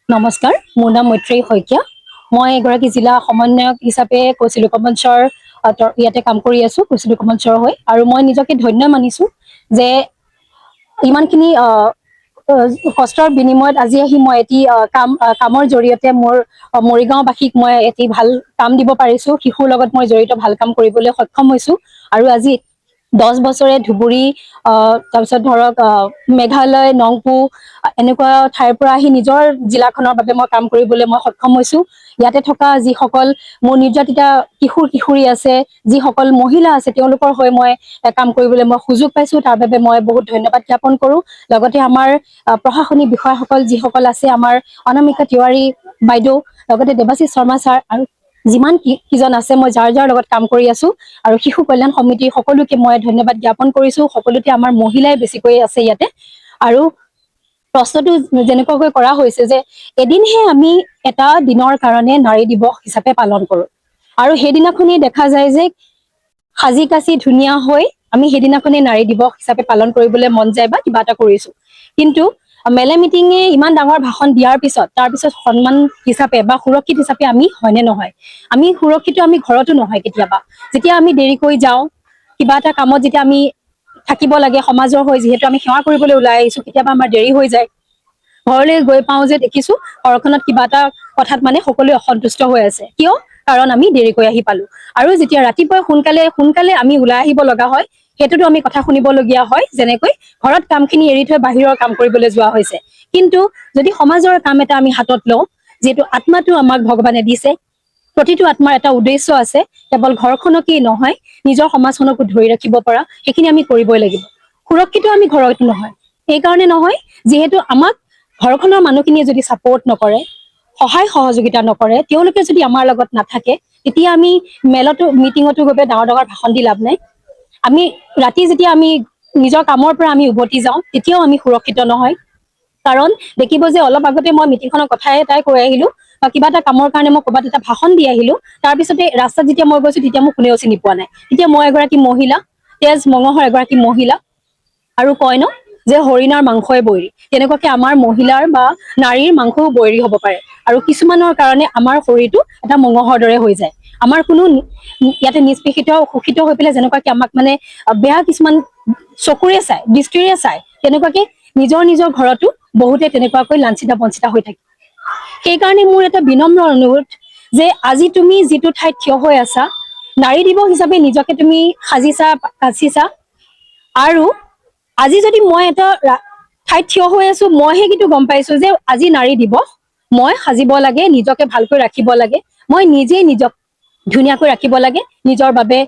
নমস্কাৰ, মোৰ নাম মৈত্ৰেয়ী শইকীয়া। মই এগৰাকী জিলা সমন্বয়ক হিচাপে কৌচিলুকা মঞ্চৰ ইয়াতে কাম কৰি আছো, কৌচিলুকা মঞ্চৰ হৈ। আৰু মই নিজকে ধন্য মানিছো যে ইমানখিনি কষ্টৰ বিনিময়ত আজি আহি মই এটি কামৰ জৰিয়তে মোৰ মৰিগাঁওবাসীক মই এটি ভাল কাম দিব পাৰিছো। শিশুৰ লগত মই জড়িত ভাল কাম কৰিবলৈ সক্ষম হৈছো। আৰু আজি 10 বছৰে ধুবুৰী, তাৰপিছত ধৰক মেঘালয়, নংপু এনেকুৱা ঠাইৰ পৰা আহি নিজৰ জিলাখনৰ বাবে মই কাম কৰিবলৈ মই সক্ষম হৈছো। ইয়াতে থকা যিসকল মোৰ নিৰ্যাতিতা কিশোৰী আছে, যিসকল মহিলা আছে, তেওঁলোকৰ হৈ মই কাম কৰিবলৈ মই সুযোগ পাইছো। তাৰ বাবে মই বহুত ধন্যবাদ জ্ঞাপন কৰো। লগতে আমাৰ প্ৰশাসনিক বিষয়াসকল যিসকল আছে, আমাৰ অনামিকা তিৱাৰী বাইদেউ, লগতে দেৱাশীষ শৰ্মা ছাৰ আৰু যিমান কিজন আছে, মই যাৰ লগত কাম কৰি আছো, আৰু শিশু কল্যাণ সমিতিৰ সকলোকে মই ধন্যবাদ জ্ঞাপন কৰিছো। সকলোতে আমাৰ মহিলাই বেছিকৈ আছে ইয়াতে। আৰু প্ৰশ্নটো যেনেকুৱাকৈ কৰা হৈছে যে এদিনহে আমি এটা দিনৰ কাৰণে নাৰী দিৱস হিচাপে পালন কৰো, আৰু সেইদিনাখনেই দেখা যায় যে সাজি কাচি ধুনীয়া হৈ আমি সেইদিনাখনেই নাৰী দিৱস হিচাপে পালন কৰিবলৈ মন যায় বা কিবা এটা কৰিছো। কিন্তু মেলে মিটিঙে ইমান ডাঙৰ ভাষণ দিয়াৰ পিছত তাৰপিছত সন্মান হিচাপে বা সুৰক্ষিত হিচাপে আমি হয়নে নহয়, আমি সুৰক্ষিত আমি ঘৰতো নহয়। কেতিয়াবা যেতিয়া আমি দেৰিকৈ যাওঁ, কিবা এটা কামত যেতিয়া আমি থাকিব লাগে সমাজৰ হৈ, যিহেতু আমি সেৱা কৰিবলৈ ওলাই আহিছো, কেতিয়াবা আমাৰ দেৰি হৈ যায়। ঘৰলৈ গৈ পাওঁ যে দেখিছো ঘৰখনত কিবা এটা কথাত মানে সকলোৱে অসন্তুষ্ট হৈ আছে। কিয়? কাৰণ আমি দেৰিকৈ আহি পালো। আৰু যেতিয়া ৰাতিপুৱা সোনকালে আমি ওলাই আহিব লগা হয়, সেইটোতো আমি কথা শুনিবলগীয়া হয়, যেনেকৈ ঘৰত কামখিনি এৰি থৈ বাহিৰৰ কাম কৰিবলৈ যোৱা হৈছে। কিন্তু যদি সমাজৰ কাম এটা আমি হাতত লওঁ, যিহেতু আত্মাটো আমাক ভগৱানে দিছে, প্ৰতিটো আত্মাৰ এটা উদ্দেশ্য আছে, কেৱল ঘৰখনকেই নহয় নিজৰ সমাজখনকো ধৰি ৰাখিব পৰা, সেইখিনি আমি কৰিবই লাগিব। সুৰক্ষিত আমি ঘৰত নহয়, সেইকাৰণে নহয় যিহেতু আমাক ঘৰখনৰ মানুহখিনিয়ে যদি ছাপোৰ্ট নকৰে, সহায় সহযোগিতা নকৰে, তেওঁলোকে যদি আমাৰ লগত নাথাকে, তেতিয়া আমি মিটিঙতো গৈ ডাঙৰ ভাষণ দি লাভ নাই। আমি ৰাতি যেতিয়া আমি নিজৰ কামৰ পৰা আমি উভতি যাওঁ, তেতিয়াও আমি সুৰক্ষিত নহয়। কাৰণ দেখিব যে অলপ আগতে মই মিটিংখনৰ কথাই এটাই কৈ আহিলো, বা কিবা এটা কামৰ কাৰণে মই ক'ৰবাত এটা ভাষণ দি আহিলো, তাৰপিছতে ৰাস্তাত যেতিয়া মই গৈছো তেতিয়া মোক কোনেও চিনি পোৱা নাই। তেতিয়া মই এগৰাকী মহিলা, তেজ মঙহৰ এগৰাকী মহিলা, আৰু কয় ন যে হৰিণাৰ মাংসই বৈৰী, তেনেকুৱাকে আমাৰ মহিলাৰ বা নাৰীৰ মাংসও বৈৰী হ'ব পাৰে। আৰু কিছুমানৰ কাৰণে আমাৰ শৰীৰটো এটা মঙহৰ দৰে হৈ যায়। আমাৰ কোনো ইয়াতে নিষ্পেষিত শোষিত হৈ পেলাই যেনেকুৱাকে আমাক মানে বেয়া কিছুমান চকুৰে চাই, দৃষ্টিৰে চাই, তেনেকুৱাকে নিজৰ ঘৰতো বহুতে তেনেকুৱাকৈ লাঞ্ছিত বঞ্চিতা হৈ থাকে। সেইকাৰণে মোৰ এটা বিনম্ৰ অনুৰোধ যে আজি তুমি যিটো ঠাইত থিয় হৈ আছা, নাৰী দিৱস হিচাপে নিজকে তুমি সাজিছা কাচিছা, আৰু আজি যদি মই এটা ঠাইত থিয় হৈ আছো, মইহে কিন্তু গম পাইছো যে আজি নাৰী দিৱস, মই সাজিব লাগে, নিজকে ভালকৈ ৰাখিব লাগে, মই নিজেই নিজক ধুনীয়াকৈ ৰাখিব লাগে, নিজৰ বাবে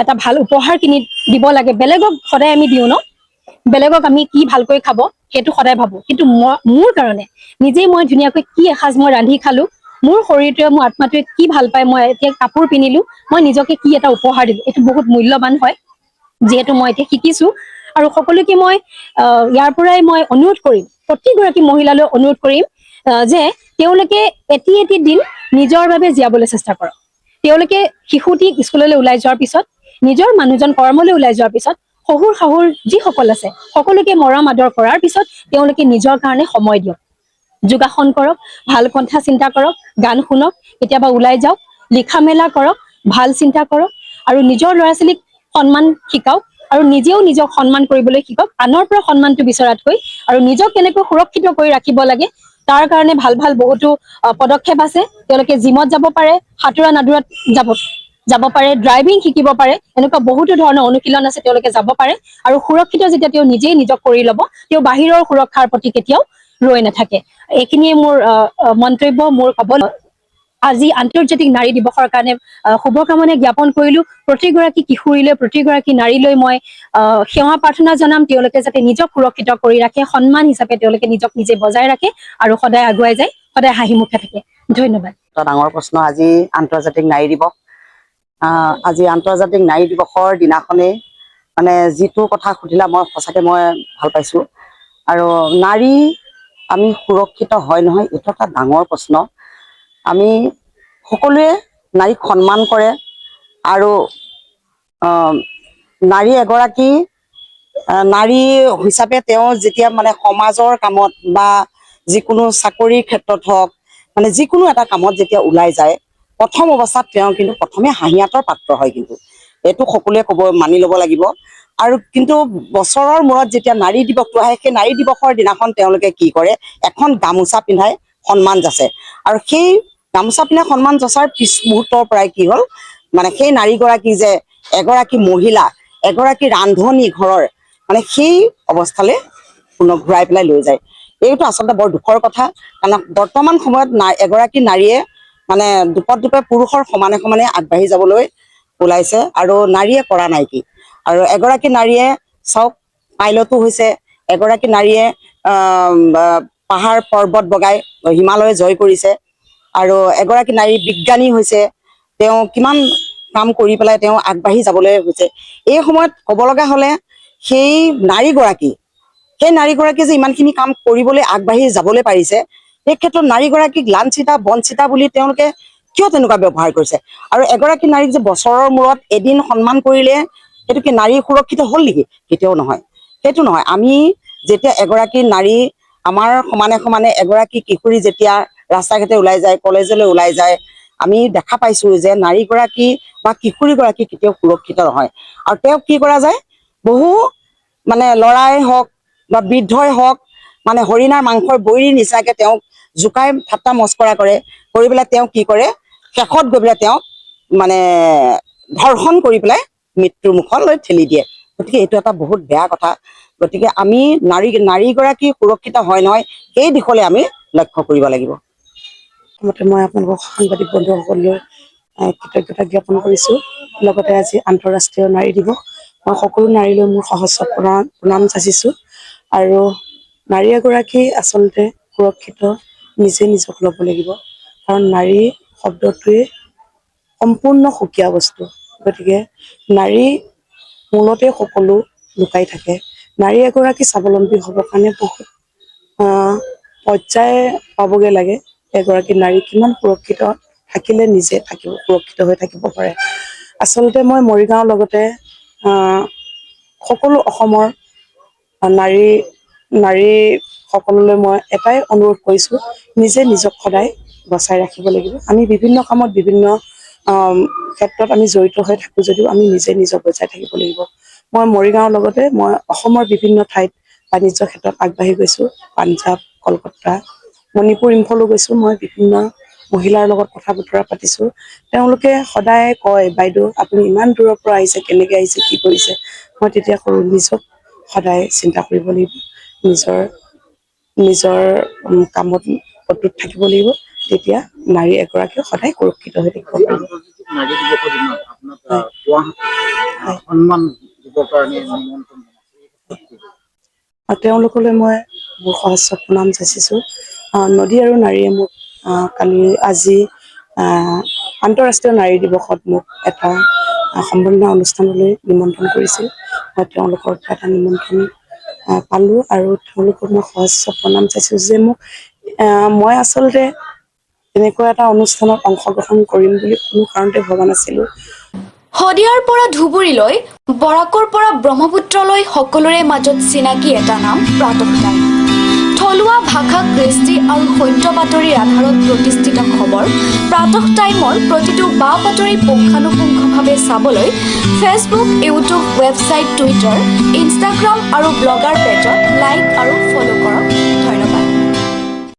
এটা ভাল উপহাৰ কিনি দিব লাগে। বেলেগক সদায় আমি দিওঁ ন, বেলেগক আমি কি ভালকৈ খাব সেইটো সদায় ভাবো, কিন্তু মোৰ কাৰণে নিজেই মই ধুনীয়াকৈ কি এসাঁজ মই ৰান্ধি খালো, মোৰ শৰীৰটোৱে মোৰ আত্মাটোৱে কি ভাল পায়, মই এতিয়া কাপোৰ পিন্ধিলো, মই নিজকে কি এটা উপহাৰ দিলো, এইটো বহুত মূল্যৱান হয়। যিহেতু মই এতিয়া শিকিছো, আৰু সকলোকে মই ইয়াৰ পৰাই মই অনুৰোধ কৰিম, প্ৰতিগৰাকী মহিলালৈ অনুৰোধ কৰিম যে তেওঁলোকে এটি দিন নিজৰ বাবে জীয়াবলৈ চেষ্টা কৰক। তেওঁলোকে শিশুটি স্কুললৈ ওলাই যোৱাৰ পিছত, নিজৰ মানুহজন কৰ্মলৈ ওলাই যোৱাৰ পিছত, শহুৰ শাহুৰ যিসকল আছে সকলোকে মৰম আদৰ কৰাৰ পিছত তেওঁলোকে নিজৰ কাৰণে সময় দিয়ক। যোগাসন কৰক, ভাল কথা চিন্তা কৰক, গান শুনক, কেতিয়াবা ওলাই যাওক, লিখা মেলা কৰক, ভাল চিন্তা কৰক, আৰু নিজৰ ল'ৰা ছোৱালীক সন্মান শিকাওক, আৰু নিজেও নিজক সন্মান কৰিবলৈ শিকক। আনৰ পৰা সন্মানটো বিচৰাতকৈ আৰু নিজক কেনেকৈ সুৰক্ষিত কৰি ৰাখিব লাগে তাৰ কাৰণে ভাল বহুতো পদক্ষেপ আছে। তেওঁলোকে জিমত যাব পাৰে, সাঁতোৰা নাদুৰাত যাব পাৰে, ড্ৰাইভিং শিকিব পাৰে, এনেকুৱা বহুতো ধৰণৰ অনুশীলন আছে, তেওঁলোকে যাব পাৰে। আৰু সুৰক্ষিত যেতিয়া তেওঁ নিজেই নিজক কৰি ল'ব, তেওঁ বাহিৰৰ সুৰক্ষাৰ প্ৰতি কেতিয়াও ৰৈ নাথাকে। এইখিনিয়ে মোৰ মন্তব্য, মোৰ ক'ব। আজি আন্তৰ্জাতিক নাৰী দিৱসৰ কাৰণে শুভকামনা জ্ঞাপন কৰিলো। প্ৰতিগৰাকী কিশোৰীলৈ, প্ৰতিগৰাকী নাৰীলৈ মই সেৱা প্ৰাৰ্থনা জনাম, তেওঁলোকে যাতে নিজক সুৰক্ষিত কৰি ৰাখে, সন্মান হিচাপে তেওঁলোকে নিজক নিজে বজাই ৰাখে, আৰু সদায় আগুৱাই যায়, সদায় হাঁহি মুখে থাকে। ধন্যবাদ। ডাঙৰ প্ৰশ্ন, আজি আন্তৰ্জাতিক নাৰী দিৱস। আজি আন্তৰ্জাতিক নাৰী দিৱসৰ দিনাখনেই মানে যিটো কথা সুধিলা, মই সঁচাকৈ মই ভাল পাইছোঁ। আৰু নাৰী আমি সুৰক্ষিত হয় নহয়, এইটো এটা ডাঙৰ প্ৰশ্ন। আমি সকলোৱে নাৰীক সন্মান কৰে, আৰু নাৰী এগৰাকী নাৰী হিচাপে তেওঁ যেতিয়া মানে সমাজৰ কামত বা যিকোনো চাকৰিৰ ক্ষেত্ৰত হওক মানে যিকোনো এটা কামত যেতিয়া ওলাই যায় প্ৰথম অৱস্থাত তেওঁ কিন্তু প্ৰথমে হাঁহিয়াতৰ পাত্ৰ হয় কিন্তু এইটো সকলোৱে মানি ল'ব লাগিব আৰু কিন্তু বছৰৰ মূৰত যেতিয়া নাৰী দিৱসটো আহে সেই নাৰী দিৱসৰ দিনাখন তেওঁলোকে কি কৰে এখন গামোচা পিন্ধাই সন্মান যাচে আৰু সেই গামোচা পিন্ধাই সন্মান যচাৰ পিছ মুহূৰ্তৰ পৰাই কি হ'ল মানে সেই নাৰীগৰাকী যে এগৰাকী মহিলা এগৰাকী ৰান্ধনী ঘৰৰ মানে সেই অৱস্থালৈ পুনৰ ঘূৰাই পেলাই লৈ যায় এইটো আচলতে বৰ দুখৰ কথা কাৰণ বৰ্তমান সময়ত এগৰাকী নাৰীয়ে মানে দুপে পুৰুষৰ সমানে সমানে আগবাঢ়ি যাবলৈ ওলাইছে আৰু নাৰীয়ে কৰা নাই কি আৰু এগৰাকী নাৰীয়ে চাওক পাইলতো হৈছে এগৰাকী নাৰীয়ে পাহাৰ পৰ্বত বগাই হিমালয় জয় কৰিছে আৰু এগৰাকী নাৰী বিজ্ঞানী হৈছে তেওঁ কিমান কাম কৰি পেলাই তেওঁ আগবাঢ়ি যাবলৈ হৈছে এই সময়ত ক'ব লগা হ'লে সেই নাৰীগৰাকী যে ইমানখিনি কাম কৰিবলৈ আগবাঢ়ি যাবলৈ পাৰিছে এই ক্ষেত্ৰত নাৰীগৰাকীক লাঞ্ছিতা বঞ্চিতা বুলি তেওঁলোকে কিয় তেনেকুৱা ব্যৱহাৰ কৰিছে আৰু এগৰাকী নাৰীক যে বছৰৰ মূৰত এদিন সন্মান কৰিলে সেইটো কি নাৰী সুৰক্ষিত হ'ল নেকি কেতিয়াও নহয় সেইটো নহয় আমি যেতিয়া এগৰাকী নাৰী আমাৰ সমানে সমানে এগৰাকী কিশোৰী যেতিয়া ৰাস্তা ঘাটে ওলাই যায় কলেজলৈ ওলাই যায় আমি দেখা পাইছো যে নাৰীগৰাকী বা কিশোৰীগৰাকী কেতিয়াও সুৰক্ষিত নহয় আৰু তেওঁক কি কৰা যায় বহু মানে ল'ৰাই হওক বা বৃদ্ধই হওক মানে হৰিণাৰ মাংসৰ বৈৰীৰ নিচাকে তেওঁক জোকাই ঠাট্টা মস্কৰা কৰে কৰি পেলাই তেওঁ কি কৰে শেষত গৈ পেলাই তেওঁক মানে ধৰ্ষণ কৰি পেলাই মৃত্যুৰ মুখলৈ ঠেলি দিয়ে গতিকে এইটো এটা বহুত বেয়া কথা গতিকে আমি নাৰীগৰাকী সুৰক্ষিত হয় নহয় সেই দিশলৈ আমি লক্ষ্য কৰিব লাগিব প্ৰথমতে মই আপোনালোকক সাংবাদিক বন্ধুসকললৈ কৃতজ্ঞতা জ্ঞাপন কৰিছোঁ লগতে আজি আন্তঃৰাষ্ট্ৰীয় নাৰী দিৱস মই সকলো নাৰীলৈ মোৰ সহস্ৰ প্ৰণাম যাচিছোঁ আৰু নাৰী এগৰাকী আচলতে সুৰক্ষিত নিজে নিজক ল'ব লাগিব কাৰণ নাৰী শব্দটোৱে সম্পূৰ্ণ সুকীয়া বস্তু গতিকে নাৰী মূলতে সকলো লুকাই থাকে নাৰী এগৰাকী স্বাৱলম্বী হ'বৰ কাৰণে বহুত পৰ্যায় পাবগৈ লাগে এগৰাকী নাৰী কিমান সুৰক্ষিত থাকিলে নিজে থাকিব সুৰক্ষিত হৈ থাকিব পাৰে আচলতে মই মৰিগাঁৱৰ লগতে সকলো অসমৰ নাৰী সকললৈ মই এটাই অনুৰোধ কৰিছোঁ নিজে নিজক সদায় বচাই ৰাখিব লাগিব আমি বিভিন্ন কামত বিভিন্ন ক্ষেত্ৰত আমি জড়িত হৈ থাকোঁ যদিও আমি নিজে নিজক বচাই থাকিব লাগিব মই মৰিগাঁৱৰ লগতে মই অসমৰ বিভিন্ন ঠাইত বাণিজ্য ক্ষেত্ৰত আগবাঢ়ি গৈছোঁ পাঞ্জাৱ কলকাতা মণিপুৰ ইম্ফলো গৈছোঁ মই বিভিন্ন মহিলাৰ লগত কথা বতৰা পাতিছোঁ তেওঁলোকে সদায় কয় বাইদেউ আপুনি ইমান দূৰৰ পৰা আহিছে কেনেকৈ আহিছে কি কৰিছে মই তেতিয়া কওঁ নিজক সদায় চিন্তা কৰিব লাগিব নিজৰ কামত অটুট থাকিব লাগিব তেতিয়া নাৰী এগৰাকী সদায় সুৰক্ষিত হৈ থাকিব পাৰিব আৰু তেওঁলোকলৈ মই মোৰ সহস্ৰ প্ৰণাম যাচিছোঁ নদী আৰু নাৰীয়ে মোক আজি আন্তঃৰাষ্ট্ৰীয় নাৰী দিৱসত মোক এটা সম্বৰ্ধনা অনুষ্ঠানলৈ নিমন্ত্ৰণ কৰিছিল মই তেওঁলোকৰ পৰা এটা নিমন্ত্ৰণ পালোঁ আৰু তেওঁলোকক মই সহস্ৰ প্ৰণাম যাচিছোঁ যে মই আচলতে এনেকুৱা এটা অনুষ্ঠানত অংশগ্ৰহণ কৰিম বুলি কোনো কাৰণতে ভবা নাছিলোঁ শদিয়াৰ পৰা ধুবুৰীলৈ বৰাকৰ পৰা ব্ৰহ্মপুত্ৰলৈ সকলোৰে মাজত চিনাকি এটা নাম প্ৰাতঃ টাইম থলুৱা ভাষা কৃষ্টি আৰু সত্য বাতৰিৰ আধাৰত প্ৰতিষ্ঠিত খবৰ প্ৰাতঃ টাইমৰ প্ৰতিটো বা বাতৰি পুংখানুপুংখভাৱে চাবলৈ Facebook YouTube website Twitter Instagram আৰু ব্লগাৰ পেজত লাইক আৰু ফ'ল' কৰক ধন্যবাদ